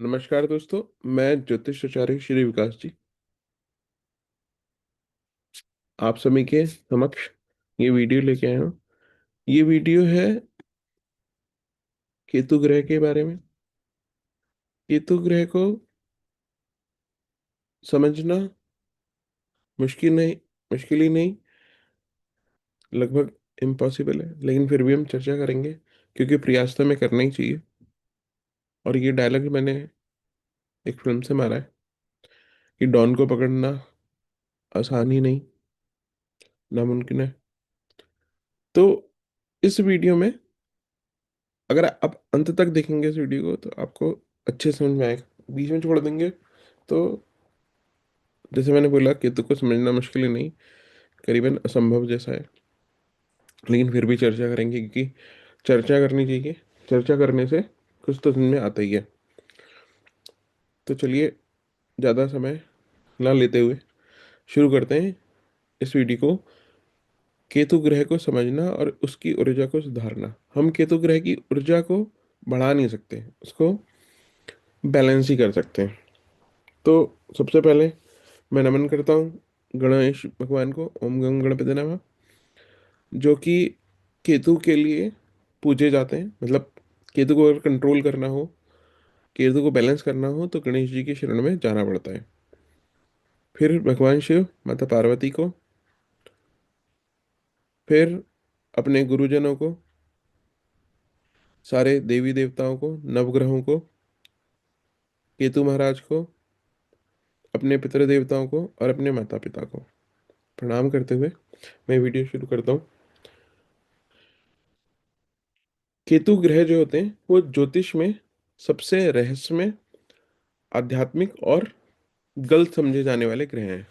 नमस्कार दोस्तों। मैं ज्योतिष आचार्य श्री विकास जी आप सभी के समक्ष ये वीडियो लेके आया हूँ। ये वीडियो है केतु ग्रह के बारे में। केतु ग्रह को समझना मुश्किल नहीं, मुश्किल ही नहीं, लगभग इम्पॉसिबल है, लेकिन फिर भी हम चर्चा करेंगे क्योंकि प्रयास तो हमें करना ही चाहिए। और ये डायलॉग मैंने एक फिल्म से मारा है कि डॉन को पकड़ना आसान ही नहीं, नामुमकिन है। तो इस वीडियो में अगर आप अंत तक देखेंगे इस वीडियो को तो आपको अच्छे समझ में आएगा। बीच में छोड़ देंगे तो जैसे मैंने बोला केतु को समझना मुश्किल ही नहीं, करीबन असंभव जैसा है। लेकिन फिर भी चर्चा करेंगे क्योंकि चर्चा करनी चाहिए। चर्चा करने से कुछ तो समझ में आता ही है। तो चलिए, ज़्यादा समय ना लेते हुए शुरू करते हैं इस वीडियो को। केतु ग्रह को समझना और उसकी ऊर्जा को सुधारना। हम केतु ग्रह की ऊर्जा को बढ़ा नहीं सकते, उसको बैलेंस ही कर सकते हैं। तो सबसे पहले मैं नमन करता हूँ गणेश भगवान को। ओम गंग गणपति नमः। जो कि केतु के लिए पूजे जाते हैं। मतलब केतु को अगर कंट्रोल करना हो, केतु को बैलेंस करना हो तो गणेश जी की शरण में जाना पड़ता है। फिर भगवान शिव, माता पार्वती को, फिर अपने गुरुजनों को, सारे देवी देवताओं को, नवग्रहों को, केतु महाराज को, अपने पितृ देवताओं को और अपने माता पिता को प्रणाम करते हुए मैं वीडियो शुरू करता हूँ। केतु ग्रह जो होते हैं वो ज्योतिष में सबसे रहस्यमय, आध्यात्मिक और गलत समझे जाने वाले ग्रह हैं।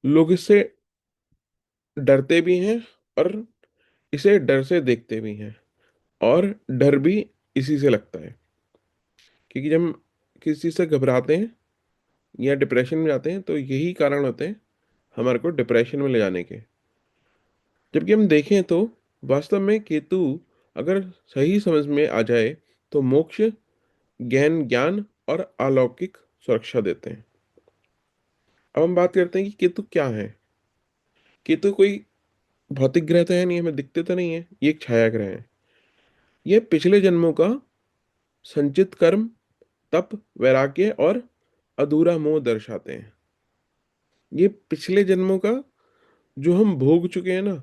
लोग इससे डरते भी हैं और इसे डर से देखते भी हैं। और डर भी इसी से लगता है क्योंकि जब हम किसी चीज़ से घबराते हैं या डिप्रेशन में जाते हैं तो यही कारण होते हैं हमारे को डिप्रेशन में ले जाने के। जबकि हम देखें तो वास्तव में केतु अगर सही समझ में आ जाए तो मोक्ष, गहन ज्ञान और अलौकिक सुरक्षा देते हैं। अब हम बात करते हैं कि केतु क्या है। केतु कोई भौतिक ग्रह तो है नहीं, हमें दिखते तो नहीं है, ये एक छाया ग्रह है। ये पिछले जन्मों का संचित कर्म, तप, वैराग्य और अधूरा मोह दर्शाते हैं। ये पिछले जन्मों का जो हम भोग चुके हैं ना,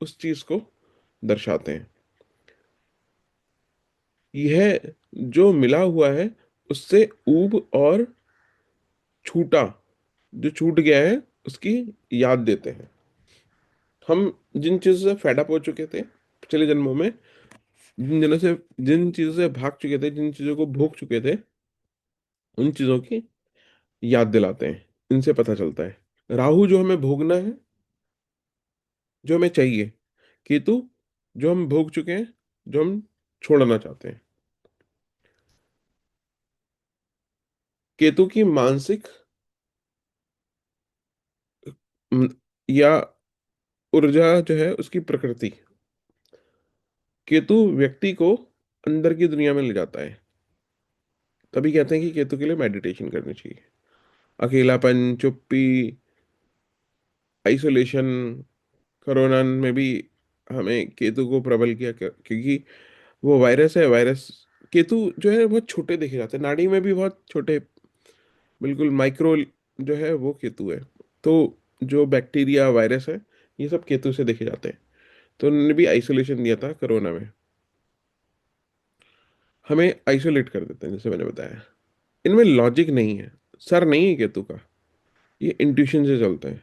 उस चीज को दर्शाते हैं। यह जो मिला हुआ है उससे ऊब और छूटा, जो छूट गया है उसकी याद देते हैं। हम जिन चीजों से फेड अप हो चुके थे पिछले जन्मों में, जिन चीजों से भाग चुके थे, जिन चीजों को भोग चुके थे, उन चीजों की याद दिलाते हैं। इनसे पता चलता है। राहु जो हमें भोगना है, जो हमें चाहिए। केतु जो हम भोग चुके हैं, जो हम छोड़ना चाहते हैं। केतु की मानसिक म, या ऊर्जा जो है उसकी प्रकृति। केतु व्यक्ति को अंदर की दुनिया में ले जाता है। तभी कहते हैं कि केतु के लिए मेडिटेशन करनी चाहिए। अकेलापन, चुप्पी, आइसोलेशन। कोरोना में भी हमें केतु को प्रबल किया क्योंकि वो वायरस है। वायरस, केतु जो है बहुत छोटे देखे जाते हैं, नाड़ी में भी बहुत छोटे, बिल्कुल माइक्रो जो है वो केतु है। तो जो बैक्टीरिया, वायरस है, ये सब केतु से देखे जाते हैं। तो उन्होंने भी आइसोलेशन दिया था कोरोना में। हमें आइसोलेट कर देते हैं जैसे मैंने बताया। इनमें लॉजिक नहीं है, सर नहीं है केतु का। ये इंट्यूशन से चलता है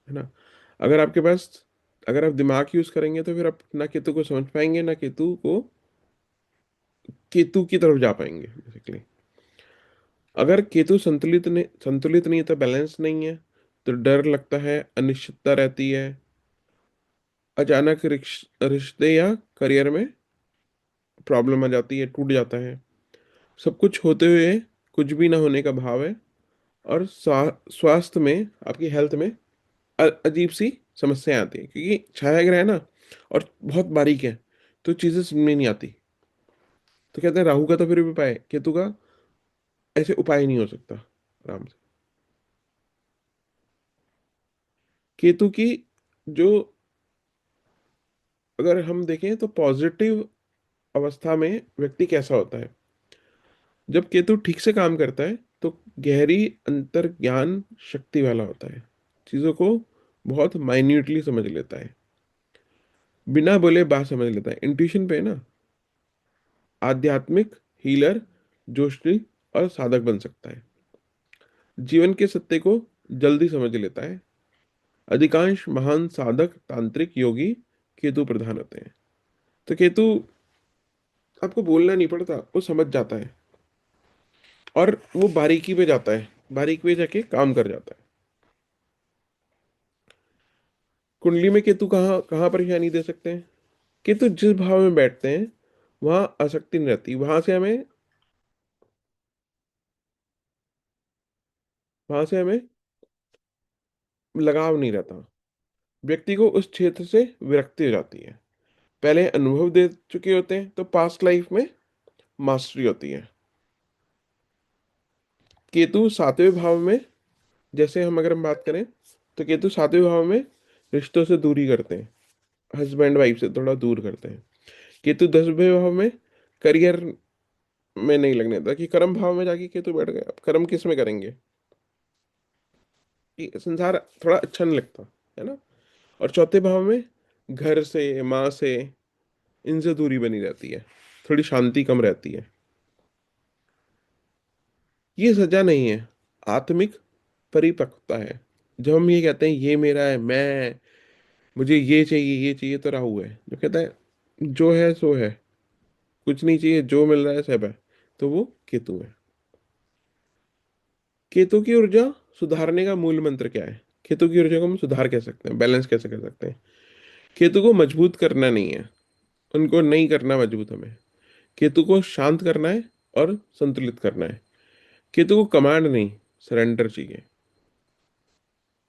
ना। अगर आपके पास, अगर आप दिमाग यूज करेंगे तो फिर आप ना केतु को समझ पाएंगे, ना केतु को केतु की तरफ जा पाएंगे बेसिकली। अगर केतु संतुलित नहीं है तो बैलेंस नहीं है, तो डर लगता है, अनिश्चितता रहती है, अचानक रिश्ते या करियर में प्रॉब्लम आ जाती है, टूट जाता है। सब कुछ होते हुए कुछ भी ना होने का भाव है। और स्वास्थ्य में, आपकी हेल्थ में अजीब सी समस्याएं आती हैं क्योंकि छाया ग्रह है ना, और बहुत बारीक है, तो चीजें समझ में नहीं आती। तो कहते हैं राहु का तो फिर भी उपाय है, केतु का ऐसे उपाय नहीं हो सकता आराम से। केतु की जो, अगर हम देखें तो पॉजिटिव अवस्था में व्यक्ति कैसा होता है, जब केतु ठीक से काम करता है तो गहरी अंतर्ज्ञान शक्ति वाला होता है, चीजों को बहुत माइन्यूटली समझ लेता है, बिना बोले बात समझ लेता है, इंट्यूशन पे है ना। आध्यात्मिक, हीलर, जोशी और साधक बन सकता है। जीवन के सत्य को जल्दी समझ लेता है। अधिकांश महान साधक, तांत्रिक, योगी केतु प्रधान होते हैं। तो केतु, आपको बोलना नहीं पड़ता, वो समझ जाता है और वो बारीकी पे जाता है, बारीकी पे जाके काम कर जाता है। कुंडली में केतु कहाँ कहाँ परेशानी दे सकते हैं? केतु जिस भाव में बैठते हैं वहां आसक्ति नहीं रहती, वहां से हमें लगाव नहीं रहता। व्यक्ति को उस क्षेत्र से विरक्ति हो जाती है। पहले अनुभव दे चुके होते हैं तो पास्ट लाइफ में मास्टरी होती है। केतु सातवें भाव में, जैसे हम बात करें तो केतु सातवें भाव में रिश्तों से दूरी करते हैं, हस्बैंड वाइफ से थोड़ा दूर करते हैं। केतु 10वें भाव में करियर में नहीं लगने देता, कि कर्म भाव में जाके केतु बैठ गए, अब कर्म किस में करेंगे, कि संसार थोड़ा अच्छा नहीं लगता, है ना। और चौथे भाव में घर से, माँ से, इनसे दूरी बनी रहती है, थोड़ी शांति कम रहती है। ये सजा नहीं है, आत्मिक परिपक्वता है। जब हम ये कहते हैं ये मेरा है, मैं, मुझे ये चाहिए, ये चाहिए, तो राहु है जो कहता है जो है सो है, कुछ नहीं चाहिए, जो मिल रहा है सब है, तो वो केतु है। केतु की ऊर्जा सुधारने का मूल मंत्र क्या है? केतु की ऊर्जा को हम सुधार कह सकते हैं, बैलेंस कैसे कर सकते हैं? केतु को मजबूत करना नहीं है, उनको नहीं करना मजबूत हमें। केतु को शांत करना है और संतुलित करना है। केतु को कमांड नहीं, सरेंडर चाहिए।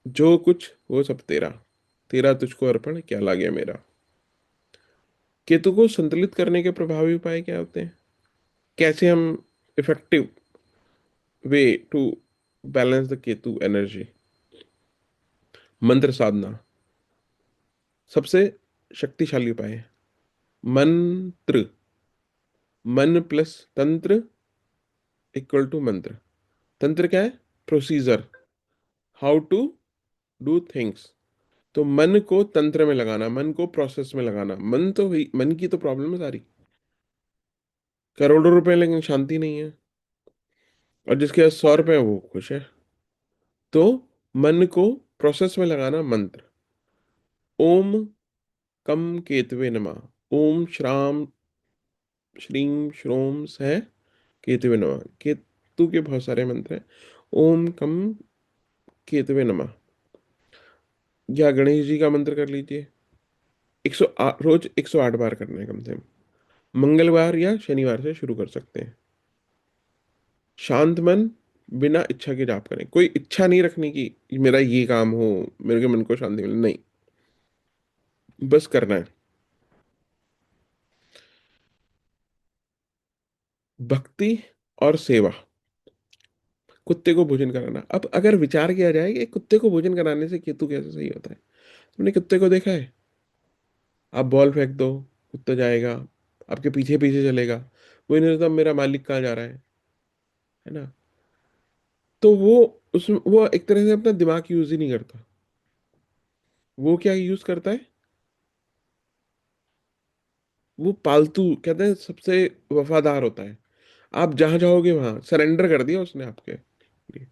जो कुछ वो सब तेरा, तेरा तुझको अर्पण, क्या लागे मेरा। केतु को संतुलित करने के प्रभावी उपाय क्या होते हैं? कैसे हम effective way to balance the Ketu energy? मंत्र साधना सबसे शक्तिशाली उपाय है। मंत्र, मन प्लस तंत्र इक्वल टू मंत्र। तंत्र क्या है? Procedure, how to do things. तो मन को तंत्र में लगाना, मन को प्रोसेस में लगाना। मन की तो प्रॉब्लम है सारी, करोड़ों रुपए लेकिन शांति नहीं है, और जिसके पास 100 रुपए है वो खुश है। तो मन को प्रोसेस में लगाना, मंत्र। ओम कम केतवे नमः। ओम श्राम श्रीम श्रोम सह केतवे नमः। केतु के बहुत सारे मंत्र हैं। ओम कम केतवे नमः, या गणेश जी का मंत्र कर लीजिए। 108 रोज, 108 बार करना है कम से कम। मंगलवार या शनिवार से शुरू कर सकते हैं। शांत मन, बिना इच्छा के जाप करें। कोई इच्छा नहीं रखनी कि मेरा ये काम हो, मेरे के मन को शांति मिले, नहीं, बस करना है। भक्ति और सेवा। कुत्ते को भोजन कराना। अब अगर विचार किया जाए कि कुत्ते को भोजन कराने से केतु कैसे सही होता है, तुमने कुत्ते को देखा है? आप बॉल फेंक दो, कुत्ता जाएगा, आपके पीछे पीछे चलेगा, वो नहीं सोचता मेरा मालिक कहाँ जा रहा है ना। तो वो एक तरह से अपना दिमाग यूज ही नहीं करता। वो क्या यूज करता है? वो पालतू, कहते हैं सबसे वफादार होता है। आप जहां जाओगे वहां सरेंडर कर दिया उसने आपके लिए।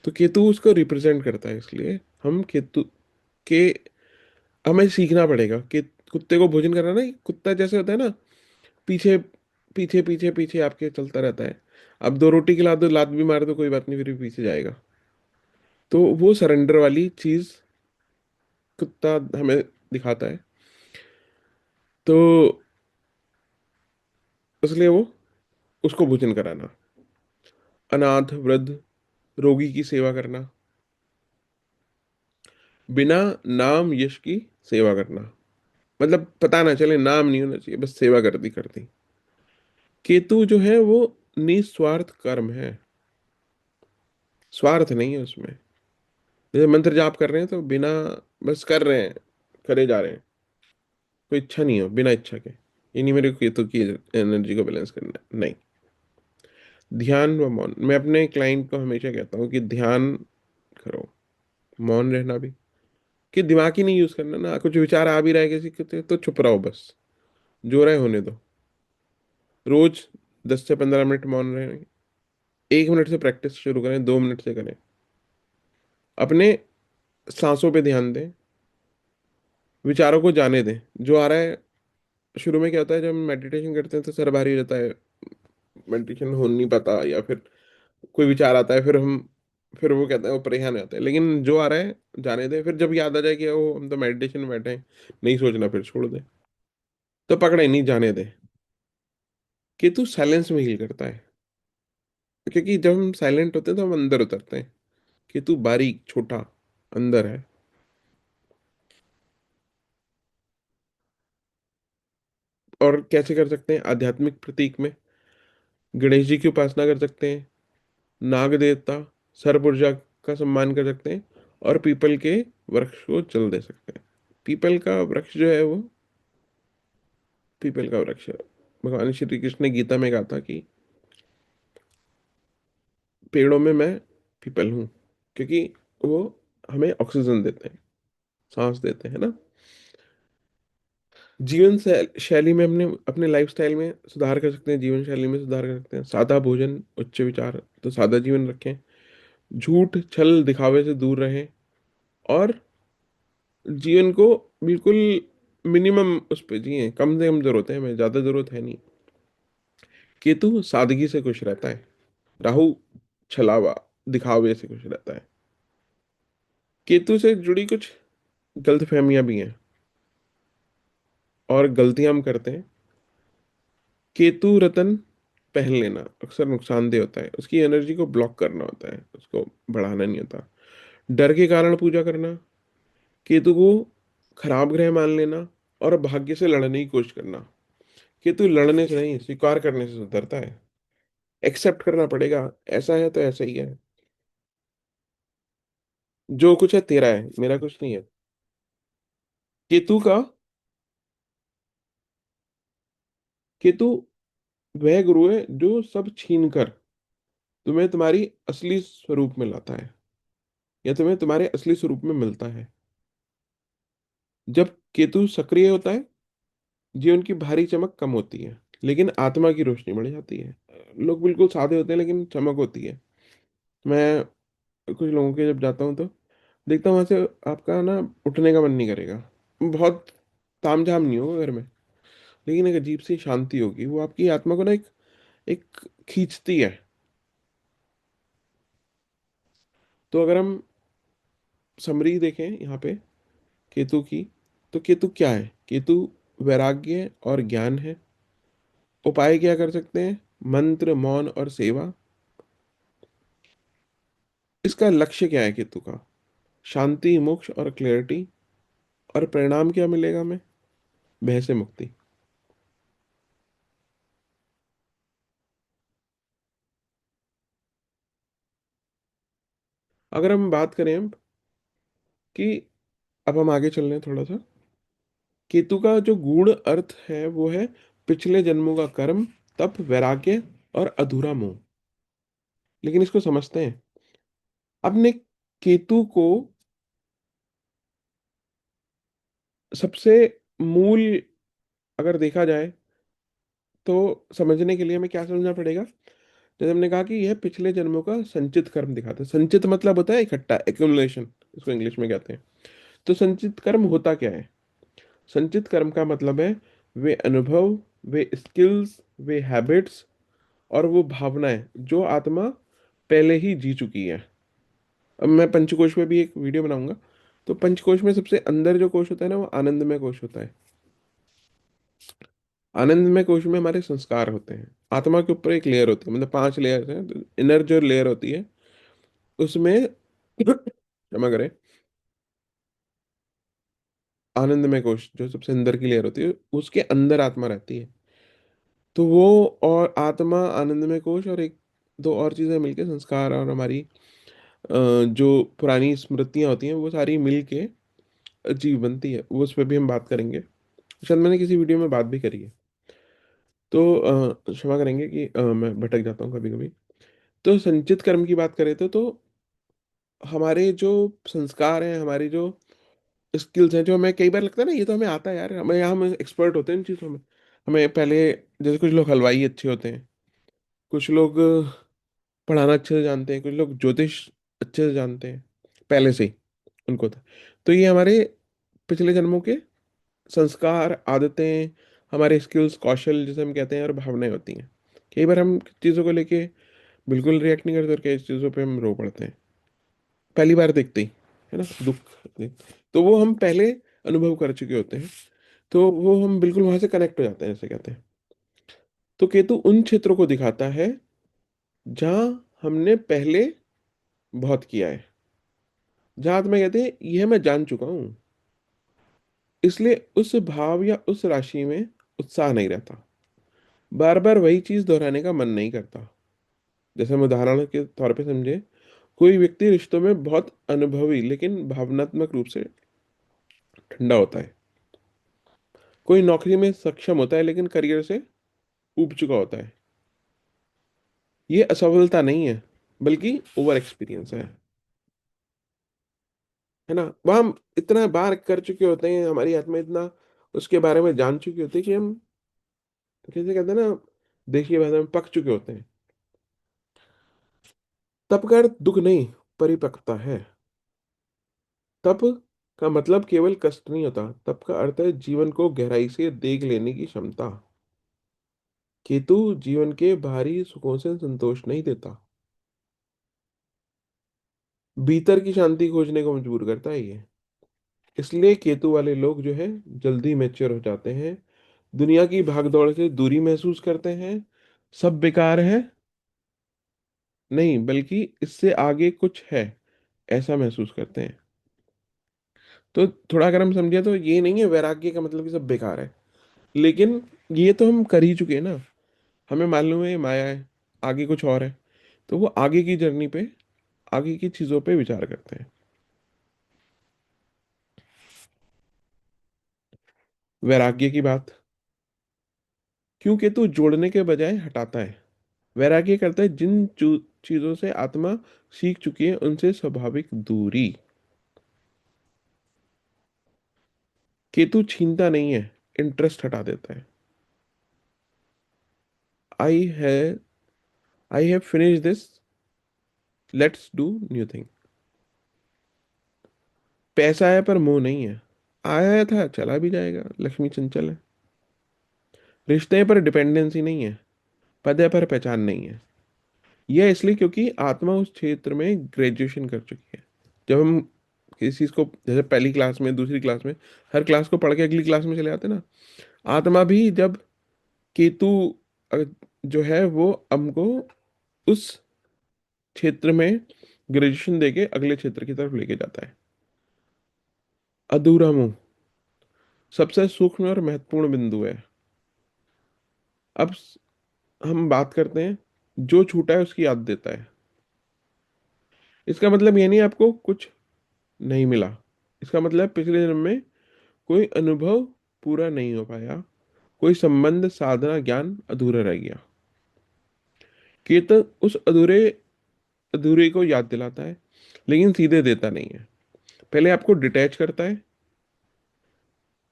तो केतु उसको रिप्रेजेंट करता है, इसलिए हम केतु के, हमें सीखना पड़ेगा कि कुत्ते को भोजन कराना। कुत्ता जैसे होता है ना, पीछे पीछे पीछे पीछे आपके चलता रहता है। अब दो रोटी खिला दो, लात भी मार दो, कोई बात नहीं, फिर भी पीछे जाएगा। तो वो सरेंडर वाली चीज कुत्ता हमें दिखाता है। तो इसलिए वो, उसको भोजन कराना, अनाथ, वृद्ध, रोगी की सेवा करना, बिना नाम यश की सेवा करना। मतलब पता ना चले, नाम नहीं होना चाहिए, बस सेवा कर दी कर दी। केतु जो है वो निस्वार्थ कर्म है, स्वार्थ नहीं है उसमें। जैसे मंत्र जाप कर रहे हैं तो बिना, बस कर रहे हैं, करे जा रहे हैं, कोई इच्छा नहीं हो, बिना इच्छा के, ये नहीं मेरे को केतु की एनर्जी को बैलेंस करना है, नहीं। ध्यान व मौन, मैं अपने क्लाइंट को हमेशा कहता हूँ कि ध्यान करो, मौन रहना भी, कि दिमाग ही नहीं यूज करना ना, कुछ विचार आ भी रहा है किसी के तो चुप रहो बस, जो रहे होने दो। रोज 10 से 15 मिनट मौन रहे, 1 मिनट से प्रैक्टिस शुरू करें, 2 मिनट से करें। अपने सांसों पे ध्यान दें, विचारों को जाने दें, जो आ रहा है। शुरू में क्या होता है, जब हम मेडिटेशन करते हैं तो सर भारी हो जाता है, मेडिटेशन हो नहीं पाता, या फिर कोई विचार आता है, फिर वो कहते हैं वो परेशान हो जाते हैं। लेकिन जो आ रहा है जाने दें, फिर जब याद आ जाए कि वो हम तो मेडिटेशन में बैठे हैं, नहीं सोचना, फिर छोड़ दें। तो पकड़े नहीं, जाने दें। केतु साइलेंस में हील करता है, क्योंकि जब हम साइलेंट होते हैं तो हम अंदर उतरते हैं। केतु बारीक छोटा अंदर है। और कैसे कर सकते हैं? आध्यात्मिक प्रतीक में गणेश जी की उपासना कर सकते हैं, नाग देवता, सर्प ऊर्जा का सम्मान कर सकते हैं, और पीपल के वृक्ष को जल दे सकते हैं। पीपल का वृक्ष जो है वो, पीपल का वृक्ष है। भगवान श्री कृष्ण ने गीता में कहा था कि पेड़ों में मैं पीपल हूँ, क्योंकि वो हमें ऑक्सीजन देते हैं, सांस देते हैं ना। शैली में हमने अपने लाइफस्टाइल में सुधार कर सकते हैं, जीवन शैली में सुधार कर सकते हैं। सादा भोजन, उच्च विचार, तो सादा जीवन रखें, झूठ छल दिखावे से दूर रहें, और जीवन को बिल्कुल मिनिमम उस पे जिए, कम से कम जरूरत है, हमें ज्यादा जरूरत है नहीं। केतु सादगी से खुश रहता है, राहु छलावा दिखावे से खुश रहता है। केतु से जुड़ी कुछ गलत फहमियां भी हैं और गलतियां हम करते हैं। केतु रतन पहन लेना अक्सर नुकसानदेह होता है, उसकी एनर्जी को ब्लॉक करना होता है, उसको बढ़ाना नहीं होता। डर के कारण पूजा करना, केतु को खराब ग्रह मान लेना, और भाग्य से लड़ने की कोशिश करना। केतु लड़ने से नहीं, स्वीकार करने से सुधरता है। एक्सेप्ट करना पड़ेगा, ऐसा है तो ऐसा ही है, जो कुछ है तेरा है, मेरा कुछ नहीं है। केतु का, केतु वह गुरु है जो सब छीन कर तुम्हें तुम्हारी असली स्वरूप में लाता है, या तुम्हें तुम्हारे असली स्वरूप में मिलता है। जब केतु सक्रिय होता है, जीवन की भारी चमक कम होती है, लेकिन आत्मा की रोशनी बढ़ जाती है। लोग बिल्कुल सादे होते हैं लेकिन चमक होती है। मैं कुछ लोगों के जब जाता हूँ तो देखता हूँ, वहां से आपका ना उठने का मन नहीं करेगा। बहुत तामझाम नहीं होगा घर में, लेकिन एक अजीब सी शांति होगी, वो आपकी आत्मा को ना एक एक खींचती है। तो अगर हम समरी देखें यहाँ पे केतु की, तो केतु क्या है? केतु वैराग्य और ज्ञान है। उपाय क्या कर सकते हैं? मंत्र, मौन और सेवा। इसका लक्ष्य क्या है केतु का? शांति, मोक्ष और क्लैरिटी। और परिणाम क्या मिलेगा हमें? भय से मुक्ति। अगर हम बात करें अब कि, अब हम आगे चल रहे हैं थोड़ा सा। केतु का जो गूढ़ अर्थ है वो है पिछले जन्मों का कर्म, तप, वैराग्य और अधूरा मोह। लेकिन इसको समझते हैं अपने। केतु को सबसे मूल अगर देखा जाए तो समझने के लिए हमें क्या समझना पड़ेगा? जैसे हमने कहा कि यह पिछले जन्मों का संचित कर्म दिखाता है। संचित मतलब होता है इकट्ठा, एक्यूमुलेशन, इसको इंग्लिश में कहते हैं। तो संचित कर्म होता क्या है? संचित कर्म का मतलब है वे अनुभव, वे स्किल्स, वे हैबिट्स और वो भावनाएं जो आत्मा पहले ही जी चुकी है। अब मैं पंचकोश में भी एक वीडियो बनाऊंगा। तो पंचकोश में सबसे अंदर जो कोश होता है ना, वो आनंदमय कोश होता है। आनंदमय कोश में हमारे संस्कार होते हैं। आत्मा के ऊपर एक लेयर होती है, मतलब 5 लेयर्स हैं। तो इनर जो लेयर होती है उसमें क्षमा करें, आनंदमय कोश जो सबसे अंदर की लेयर होती है, उसके अंदर आत्मा रहती है। तो वो और आत्मा, आनंदमय कोश और एक दो और चीजें मिलके, संस्कार और हमारी जो पुरानी स्मृतियां होती हैं वो सारी मिलके जीव बनती है। वो उस पर भी हम बात करेंगे, शायद मैंने किसी वीडियो में बात भी करी है। तो क्षमा करेंगे कि मैं भटक जाता हूँ कभी कभी। तो संचित कर्म की बात करें तो हमारे जो संस्कार हैं, हमारी जो स्किल्स हैं, जो हमें कई बार लगता है ना ये तो हमें आता है यार, हमें यहाँ हम एक्सपर्ट होते हैं इन चीज़ों में। हमें पहले, जैसे कुछ लोग हलवाई अच्छे होते हैं, कुछ लोग पढ़ाना अच्छे से जानते हैं, कुछ लोग ज्योतिष अच्छे से जानते हैं पहले से ही, उनको था। तो ये हमारे पिछले जन्मों के संस्कार, आदतें, हमारे स्किल्स, कौशल जिसे हम कहते हैं, और भावनाएं होती हैं। कई बार हम चीज़ों को लेके बिल्कुल रिएक्ट नहीं करते और कई चीज़ों पे हम रो पड़ते हैं पहली बार देखते ही, है ना, दुख तो वो हम पहले अनुभव कर चुके होते हैं। तो वो हम बिल्कुल वहां से कनेक्ट हो जाते हैं, जैसे कहते हैं। तो केतु उन क्षेत्रों को दिखाता है जहां हमने पहले बहुत किया है, जहां आत्मा कहते हैं यह मैं जान चुका हूं, इसलिए उस भाव या उस राशि में उत्साह नहीं रहता, बार बार वही चीज दोहराने का मन नहीं करता। जैसे हम उदाहरण के तौर पे समझे, कोई व्यक्ति रिश्तों में बहुत अनुभवी लेकिन भावनात्मक रूप से ठंडा होता है। कोई नौकरी में सक्षम होता है लेकिन करियर से ऊब चुका होता है। ये असफलता नहीं है, बल्कि ओवर एक्सपीरियंस है ना। वह हम इतना बार कर चुके होते हैं, हमारी आत्मा इतना उसके बारे में जान चुकी होती है कि हम, कैसे कहते हैं ना, देशी भाषा में पक चुके होते हैं। तप का अर्थ दुख नहीं, परिपक्वता है। तप का मतलब केवल कष्ट नहीं होता, तप का अर्थ है जीवन को गहराई से देख लेने की क्षमता। केतु जीवन के बाहरी सुखों से संतोष नहीं देता, भीतर की शांति खोजने को मजबूर करता है ये। इसलिए केतु वाले लोग जो है जल्दी मैच्योर हो जाते हैं, दुनिया की भागदौड़ से दूरी महसूस करते हैं, सब बेकार है नहीं बल्कि इससे आगे कुछ है ऐसा महसूस करते हैं। तो थोड़ा अगर हम समझे तो ये नहीं है वैराग्य का मतलब कि सब बेकार है, लेकिन ये तो हम कर ही चुके हैं ना, हमें मालूम है ये माया है, आगे कुछ और है। तो वो आगे की जर्नी पे, आगे की चीजों पे विचार करते हैं। वैराग्य की बात, क्योंकि तू जोड़ने के बजाय हटाता है। वैराग्य करता है जिन चीजों से आत्मा सीख चुकी है उनसे स्वाभाविक दूरी। केतु छीनता नहीं है, इंटरेस्ट हटा देता है। आई है I have finish this, let's do new thing. पैसा है पर मोह नहीं है, आया था चला भी जाएगा, लक्ष्मी चंचल है। रिश्ते हैं पर डिपेंडेंसी नहीं है, पद है पर पहचान नहीं है। यह इसलिए क्योंकि आत्मा उस क्षेत्र में ग्रेजुएशन कर चुकी है। जब हम किसी चीज को, जैसे पहली क्लास में, दूसरी क्लास में, हर क्लास को पढ़ के अगली क्लास में चले जाते हैं ना, आत्मा भी जब केतु अ, जो है वो हमको उस क्षेत्र में ग्रेजुएशन देके अगले क्षेत्र की तरफ लेके जाता है। अधूरा मुंह सबसे सूक्ष्म और महत्वपूर्ण बिंदु है। अब हम बात करते हैं, जो छूटा है उसकी याद देता है। इसका मतलब ये नहीं आपको कुछ नहीं मिला, इसका मतलब पिछले जन्म में कोई अनुभव पूरा नहीं हो पाया, कोई संबंध, साधना, ज्ञान अधूरा रह गया। कीर्तन उस अधूरे को याद दिलाता है, लेकिन सीधे देता नहीं है, पहले आपको डिटैच करता है।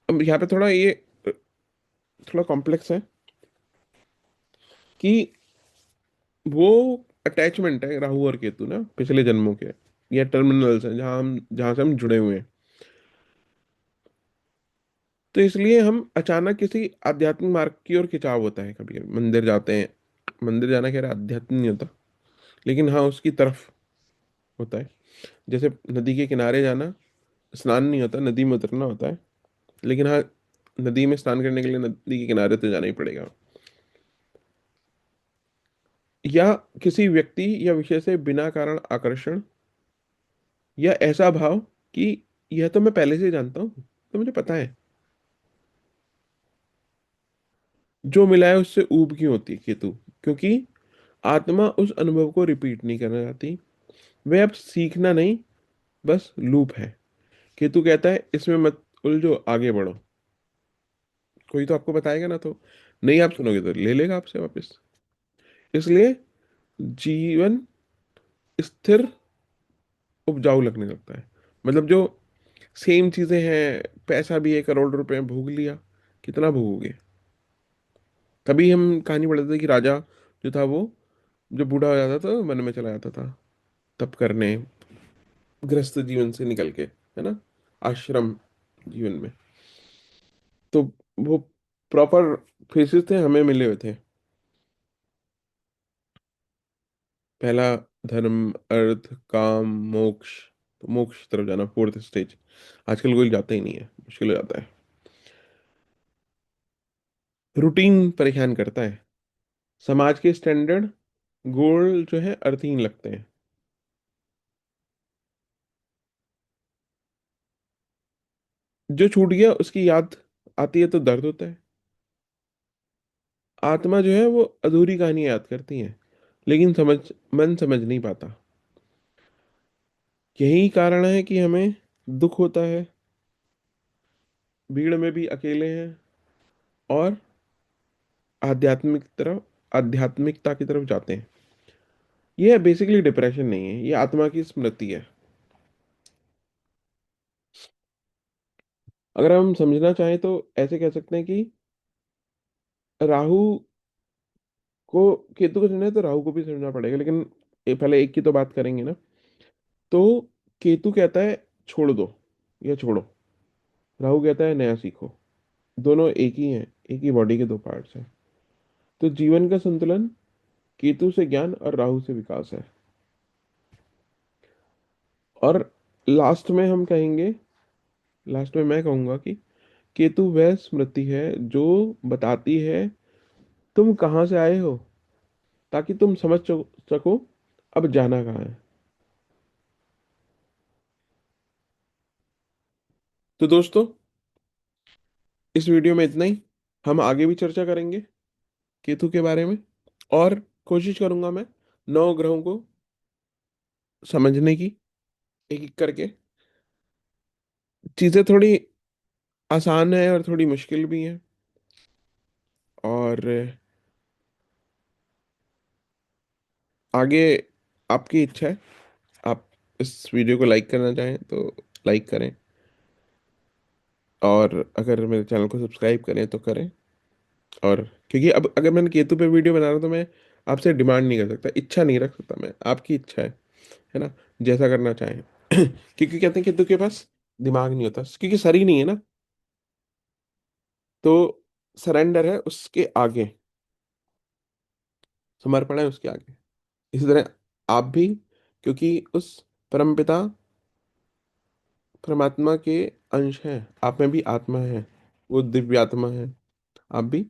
अब यहाँ पे थोड़ा ये थोड़ा कॉम्प्लेक्स है कि वो अटैचमेंट है राहु और केतु ना, पिछले जन्मों के, या टर्मिनल्स हैं जहाँ से हम जुड़े हुए हैं। तो इसलिए हम अचानक किसी आध्यात्मिक मार्ग की ओर खिंचाव होता है, कभी कभी मंदिर जाते हैं। मंदिर जाना कह रहा अध्यात्म नहीं होता, लेकिन हाँ उसकी तरफ होता है। जैसे नदी के किनारे जाना स्नान नहीं होता, नदी में उतरना होता है। लेकिन हाँ, नदी में स्नान करने के लिए नदी के किनारे तो जाना ही पड़ेगा। या किसी व्यक्ति या विषय से बिना कारण आकर्षण, या ऐसा भाव कि यह तो मैं पहले से ही जानता हूँ, तो मुझे पता है। जो मिला है उससे ऊब क्यों होती है केतु? क्योंकि आत्मा उस अनुभव को रिपीट नहीं करना चाहती। वह अब सीखना नहीं, बस लूप है। केतु कहता है इसमें मत उलझो, आगे बढ़ो। कोई तो आपको बताएगा ना, तो नहीं आप सुनोगे तो ले लेगा आपसे वापस। इसलिए जीवन स्थिर, उपजाऊ लगने लगता है। मतलब जो सेम चीजें हैं, पैसा भी है, करोड़ रुपए भोग लिया, कितना भोगोगे? तभी हम कहानी पढ़ते थे कि राजा जो था वो, जो बूढ़ा हो जाता था वन में चला जाता था तप करने, गृहस्थ जीवन से निकल के, है ना, आश्रम जीवन में। तो वो प्रॉपर फेसेस थे, हमें मिले हुए थे। पहला धर्म, अर्थ, काम, मोक्ष। तो मोक्ष तरफ जाना, फोर्थ स्टेज। आजकल कोई जाता ही नहीं है, मुश्किल हो जाता है। रूटीन परेशान करता है। समाज के स्टैंडर्ड गोल जो है अर्थहीन लगते हैं। जो छूट गया उसकी याद आती है तो दर्द होता है। आत्मा जो है वो अधूरी कहानी याद करती है, लेकिन मन समझ नहीं पाता। यही कारण है कि हमें दुख होता है, भीड़ में भी अकेले हैं, और आध्यात्मिकता की तरफ जाते हैं। ये बेसिकली डिप्रेशन नहीं है, ये आत्मा की स्मृति है। अगर हम समझना चाहें तो ऐसे कह सकते हैं कि राहु को, केतु को समझना है तो राहु को भी समझना पड़ेगा, लेकिन पहले एक की तो बात करेंगे ना। तो केतु कहता है छोड़ दो या छोड़ो, राहु कहता है नया सीखो। दोनों एक ही हैं, एक ही बॉडी के दो पार्ट्स हैं। तो जीवन का संतुलन केतु से ज्ञान और राहु से विकास है। और लास्ट में हम कहेंगे, लास्ट में मैं कहूंगा कि केतु वह स्मृति है जो बताती है तुम कहाँ से आए हो, ताकि तुम समझ सको अब जाना कहाँ है। तो दोस्तों, इस वीडियो में इतना ही। हम आगे भी चर्चा करेंगे केतु के बारे में, और कोशिश करूंगा मैं 9 ग्रहों को समझने की, एक एक करके। चीजें थोड़ी आसान है और थोड़ी मुश्किल भी है। और आगे आपकी इच्छा है, आप इस वीडियो को लाइक करना चाहें तो लाइक करें, और अगर मेरे चैनल को सब्सक्राइब करें तो करें। और क्योंकि अब अगर मैंने केतु पे वीडियो बना रहा तो मैं आपसे डिमांड नहीं कर सकता, इच्छा नहीं रख सकता मैं, आपकी इच्छा है ना, जैसा करना चाहें। क्योंकि कहते हैं केतु के पास दिमाग नहीं होता, क्योंकि सर ही नहीं है ना। तो सरेंडर है उसके आगे, समर्पण है उसके आगे। इसी तरह आप भी, क्योंकि उस परमपिता परमात्मा के अंश हैं, आप में भी आत्मा है, वो दिव्य आत्मा है, आप भी।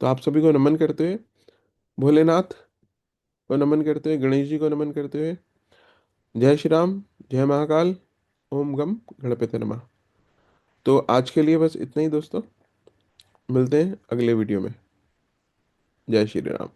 तो आप सभी को नमन करते हुए, भोलेनाथ को नमन करते हुए, गणेश जी को नमन करते हुए, जय श्री राम, जय महाकाल, ओम गम गणपति नमः। तो आज के लिए बस इतना ही दोस्तों, मिलते हैं अगले वीडियो में। जय श्री राम।